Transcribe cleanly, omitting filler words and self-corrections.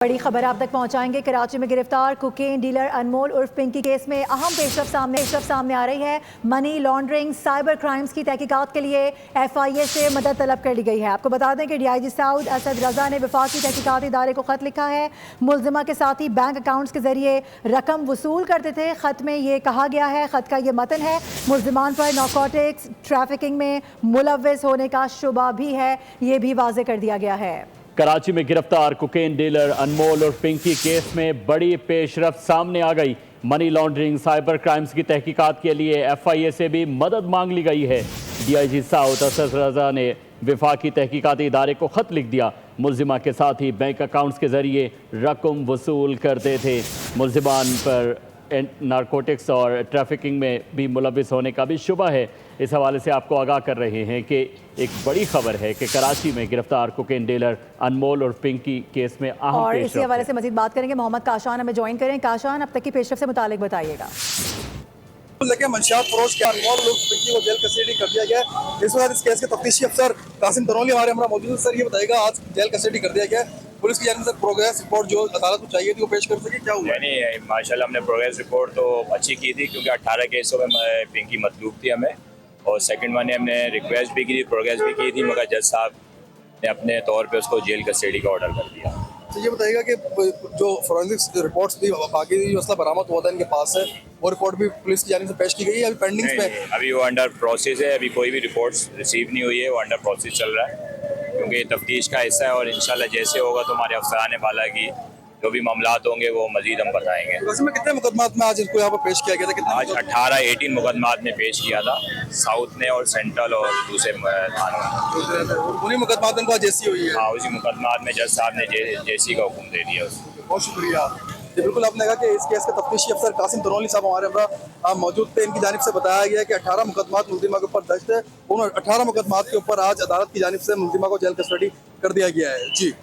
बड़ी खबर आप तक पहुंचाएंगे। कराची में गिरफ्तार कोकेन डीलर अनमोल उर्फ पिंकी केस में अहम पेशरफ सामने आ रही है। मनी लॉन्ड्रिंग साइबर क्राइम्स की तहकीकात के लिए FIA से मदद तलब कर ली गई है। आपको बता दें कि DIG साउद असद रजा ने वफाकी तहकीकाती इदारे को खत लिखा है। मुलजिमा के साथी बैंक अकाउंट्स के जरिए रकम वसूल करते थे। खत में ये कहा गया है, खत का ये मतन है, मुलजिमान पर नारकोटिक्स ट्रैफिकिंग में मुलव्विस होने का शुबा भी है, ये भी वाजे कर दिया गया है। कराची में गिरफ्तार कोकेन डीलर अनमोल और पिंकी केस में बड़ी पेशरफ सामने आ गई। मनी लॉन्ड्रिंग साइबर क्राइम्स की तहकीकात के लिए FIA से भी मदद मांग ली गई है। DIG साउथ असद रजा ने वफाकी तहकीकाती इदारे को खत लिख दिया। मुलजिमा के साथ ही बैंक अकाउंट्स के जरिए रकम वसूल करते थे। मुलजिमान पर नारकोटिक्स और ट्रैफिकिंग में भी मुलव्विस होने का भी शुबा है। इस हवाले से आपको आगाह कर रहे हैं कि एक बड़ी खबर है कि कराची में गिरफ्तार कोकेन डीलर अनमोल और पिंकी केस में अहम और इसी हवाले से मजीद बात करेंगे। मोहम्मद काशान हमें ज्वाइन करें। काशान, अब तक की पेशरफ से मुतालिक बताइएगा। लेके मंशियात फरोश के अनमोल और पिंकी को जेल कस्टडी कर दिया गया है। इस वक्त इस केस के तफ्तीशी अफसर कासिम तनोली हमारे हमारा मौजूद है। सर, ये बताएगा, आज जेल कस्टडी कर दिया गया है, पुलिस की जानिब से प्रोग्रेस रिपोर्ट जो अदालत को चाहिए थी वो पेश कर सके, क्या हुआ? नहीं, माशाल्लाह हमने प्रोग्रेस रिपोर्ट तो अच्छी की थी, क्योंकि 18 केसों में पिंकी मतलूब थी हमें, और सेकंड वन ने हमने रिक्वेस्ट भी की थी, प्रोग्रेस भी की थी, मगर जज साहब ने अपने तौर पे उसको जेल कस्टडी का ऑर्डर कर दिया। तो ये बताइएगा कि जो फोरेंसिक्स रिपोर्ट्स भी बाकी मसला बरामद हुआ था इनके पास है, वो रिपोर्ट भी पुलिस की जानिब से पेश की गई है, अभी पेंडिंग्स पे? अभी वो अंडर प्रोसेस है, अभी कोई भी रिपोर्ट्स रिसीव नहीं हुई है, वो अंडर प्रोसेस चल रहा है, क्योंकि तफ्तीश का हिस्सा है, और इंशाल्लाह जैसे होगा तो हमारे अफसरान बाला की जो भी मामलात होंगे वो मजीद हम बताएंगे। वैसे में कितने मुकदमात में आज इसको यहाँ पर पेश किया गया था? कितने? आज 18 मुकदमात में पेश किया था, साउथ ने और सेंट्रल और दूसरे थानों। उन्हीं मुकदमात इनको जेसी हुई है? हाँ, उसी मुकदमात में जज साहब ने जेसी का हुक्म दे दिया उसको। बहुत शुक्रिया। जी बिल्कुल, आपने कहा कि इस केस के तफ्तीशी अफसर कासिम तनोली साहब हमारे हमरा मौजूद थे। इनकी जानिब से बताया गया कि 18 मुकदमात मुलजिमा के ऊपर दर्ज थे। उन 18 मुकदमात के ऊपर आज अदालत की जानिब से मुलजिमा को जेल कस्टडी कर दिया गया है। जी।